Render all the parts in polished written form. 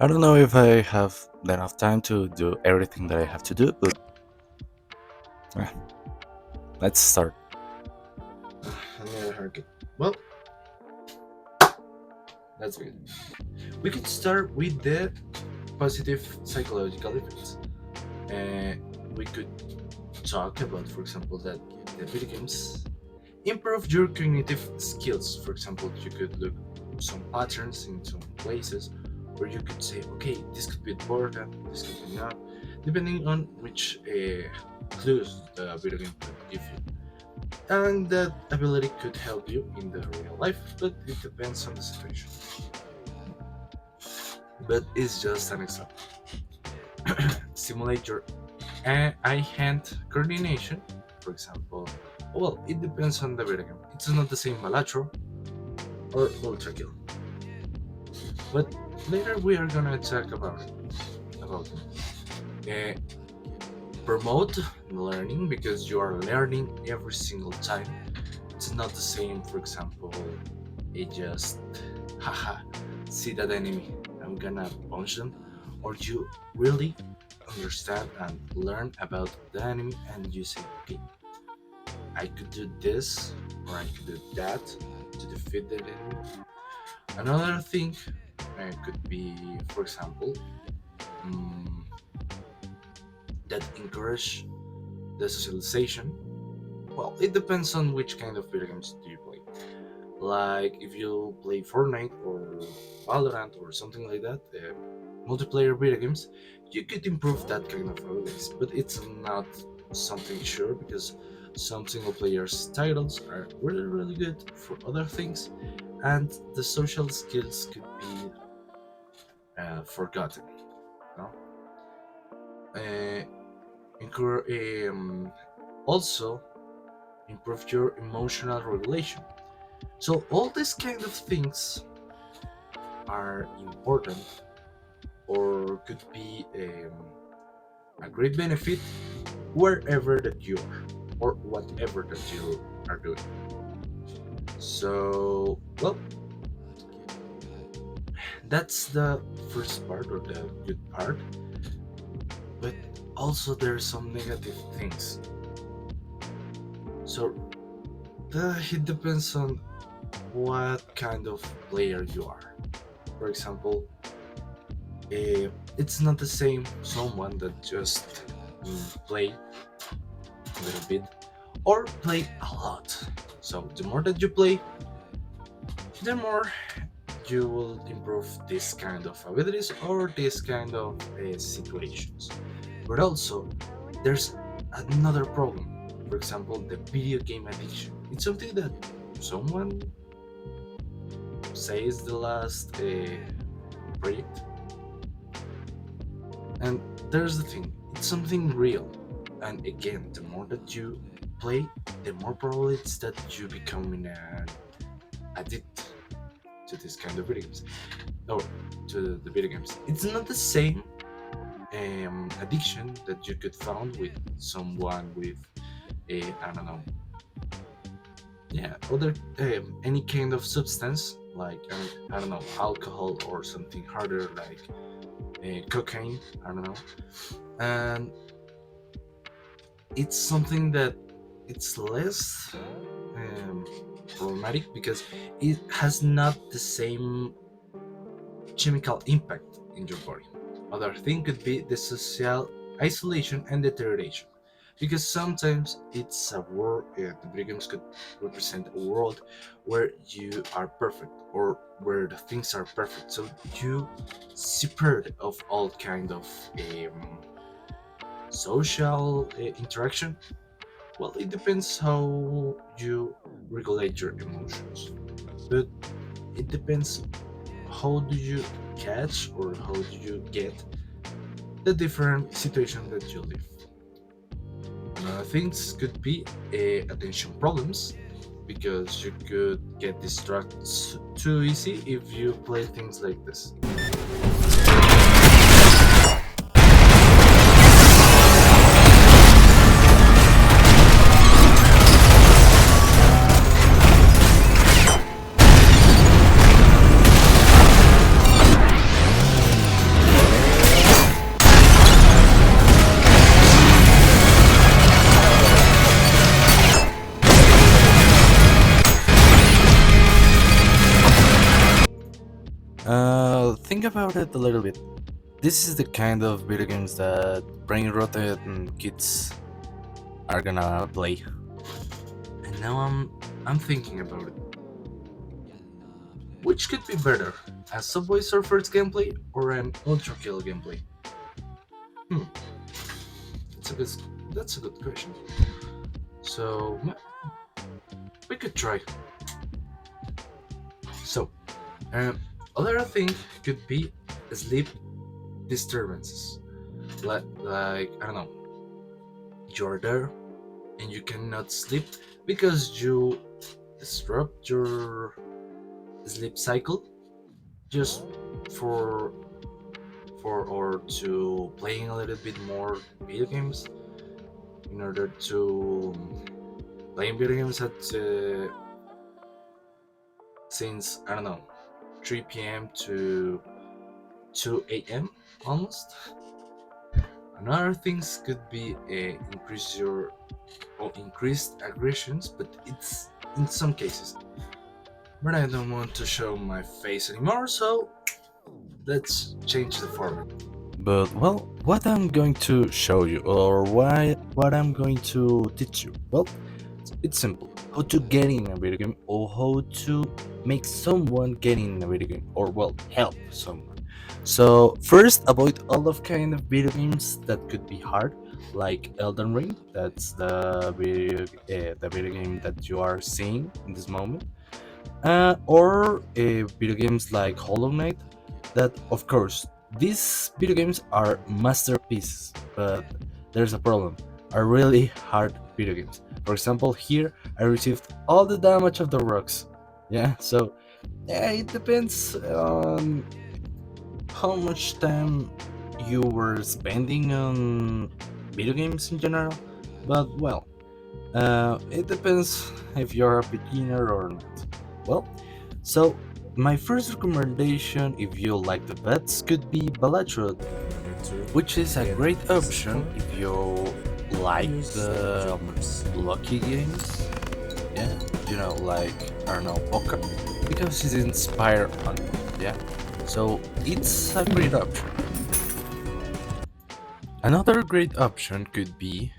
I don't know if I have enough time to do everything that I have to do, but eh, let's start. Okay. Well, that's good. We could start with the positive psychological effects. Uh, we could talk about, for example, that the video games improve your cognitive skills. For example, you could look some patterns in some places, or you could say, okay, this could be important, this could be not, depending on which clues the video game could give you. And that ability could help you in the real life, but it depends on the situation. But it's just an example. Simulate your eye-hand coordination, for example. Well, it depends on the video game. It's not the same Balatro or Ultra Kill. But later we are gonna talk about it. About it. Promote learning because you are learning every single time. It's not the same, for example, it just haha see that enemy, I'm gonna punch them, or you really understand and learn about the enemy and you say, okay, I could do this or I could do that to defeat the enemy. Another thing could be, for example, mm, that encourage the socialization. Well, it depends on which kind of video games do you play. Like if you play Fortnite or Valorant or something like that, multiplayer video games, you could improve that kind of abilities. But it's not something sure because some single players titles are really really good for other things, and the social skills could be forgotten. No? Uh, also improve your emotional regulation. So all these kind of things are important or could be a great benefit wherever that you are or whatever that you are doing. So, well, that's the first part or the good part, but also there's some negative things. So, it depends on what kind of player you are. For example, it's not the same someone that just play a little bit or play a lot. So the more that you play, the more you will improve this kind of abilities or this kind of situations. But also, there's another problem. For example, the video game addiction. It's something that someone says the last project, and there's the thing. It's something real. And again, the more that you play, the more probable it's that you become an addict to this kind of video games or to the video games. It's not the same addiction that you could find with someone with a, I don't know, yeah, other any kind of substance like I don't know, alcohol or something harder like cocaine. I don't know, and it's something that it's less um, problematic because it has not the same chemical impact in your body. Other thing could be the social isolation and deterioration. Because sometimes it's a world, the video games could represent a world where you are perfect or where the things are perfect. So you separate of all kind of social interaction. Well, it depends how you regulate your emotions, but it depends how do you catch or how do you get the different situation that you live. Things could be attention problems because you could get distracted too easy if you play things like this. think about it a little bit. This is the kind of video games that brain rotted kids are gonna play. And now I'm thinking about it. Which could be better, a Subway Surfers gameplay or an Ultra Kill gameplay? Hmm, that's a good that's a good question. So we could try. So other thing could be sleep disturbances. Like I don't know, you're there and you cannot sleep because you disrupt your sleep cycle just for or to playing a little bit more video games in order to playing video games at since I don't know 3 p.m. to 2 a.m. almost. Another things could be increase your or increased aggressions, but it's in some cases. But I don't want to show my face anymore, so let's change the format. But well, what I'm going to show you, or what I'm going to teach you, well, it's simple. How to get in a video game, or how to make someone get in a video game, or well, help someone. So first, avoid all of kind of video games that could be hard, like Elden Ring. That's the video game that you are seeing in this moment, or video games like Hollow Knight. That, of course, these video games are masterpieces, but there's a problem. Are really hard video games. For example, here I received all the damage of the rocks. Yeah, so yeah, it depends on how much time you were spending on video games in general. But well, it depends if you're a beginner or not. Well, so my first recommendation, if you like the bets, could be Balatro, which is a great option if you like the lucky games. Yeah, like I don't know, poker, because it's inspired on it. Yeah, so it's a great option. Another great option could be,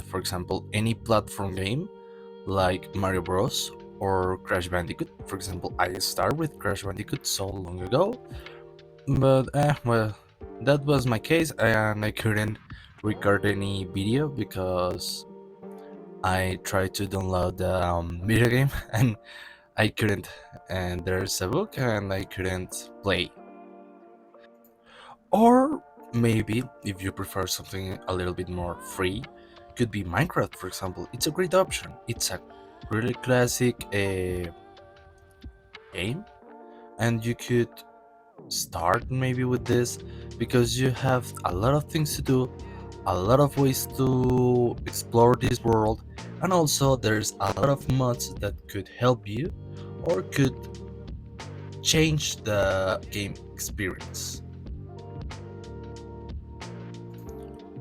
for example, any platform game like Mario Bros. Or Crash Bandicoot. For example, I started with Crash Bandicoot so long ago, but well, that was my case, and I couldn't record any video because I tried to download the video game and I couldn't. And there's a book, and I couldn't play. Or maybe if you prefer something a little bit more free, could be Minecraft, for example. It's a great option. It's a really classic game, and you could start maybe with this because you have a lot of things to do, a lot of ways to explore this world, and also there's a lot of mods that could help you or could change the game experience.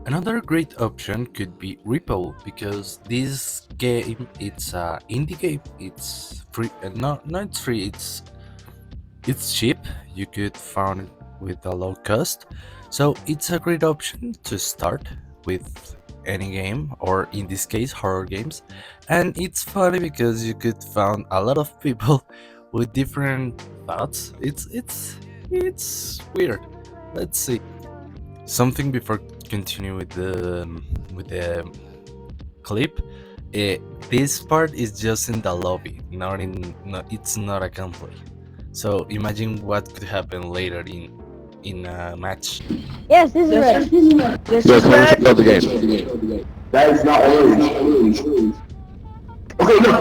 Another great option could be Repo, because this game, it's a indie game. It's free, not it's free. It's cheap. You could find it with a low cost, so it's a great option to start with any game, or in this case, horror games. And it's funny because you could find a lot of people with different thoughts. It's weird. Let's see. Something before continue with the clip. This part is just in the lobby, not in. No, it's not a gameplay. So imagine what could happen later in a match. Yes, this is red. This Yes, is let me check red. out the game. That is not orange. Okay, no.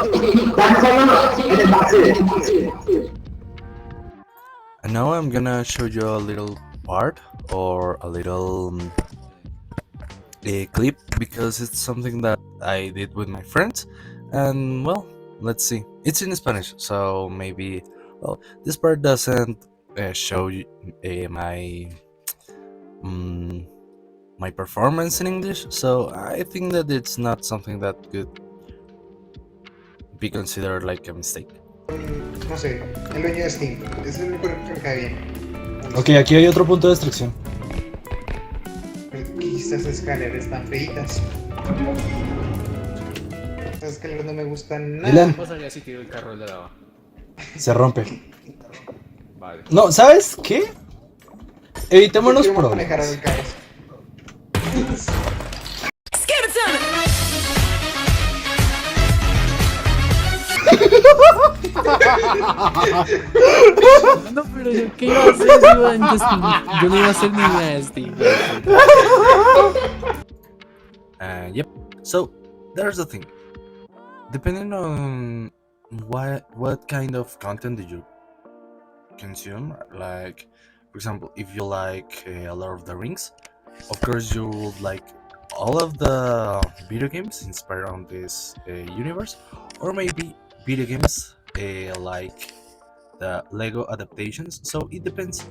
That's color, and then that's it. And now I'm gonna show you a little part, or a little a clip, because it's something that I did with my friends. And well, let's see. It's in Spanish, so maybe, well, this part doesn't show you, mm, my performance in English, so I think that it's not something that could be considered like a mistake. No sé, el dueño de Steam. Es el único que me cae bien. Ok, aquí hay otro punto de extracción. Estas escaleras están feitas. Estas escaleras no me gustan nada. Dylan, ¿Qué pasaría si tiro el carro de lava? se rompe. Vale. No, ¿sabes qué? Evitemos los Yo quiero manejar problemas. el carro. No, pero yo qué iba a hacer si iba en yo no iba a hacer ni nasty. Yep. So there's the thing. Depending on what kind of content do you consume, like for example, if you like a lot of the rings, of course you would like all of the video games inspired on this universe, or maybe video games like the Lego adaptations. So it depends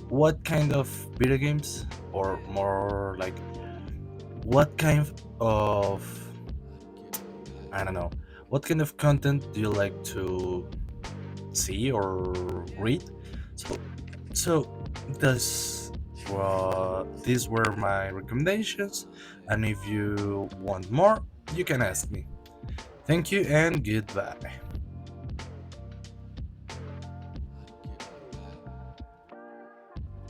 what kind of video games, or more like what kind of, I don't know, what kind of content do you like to see or read. So this these were my recommendations, and if you want more, you can ask me. Thank you and goodbye.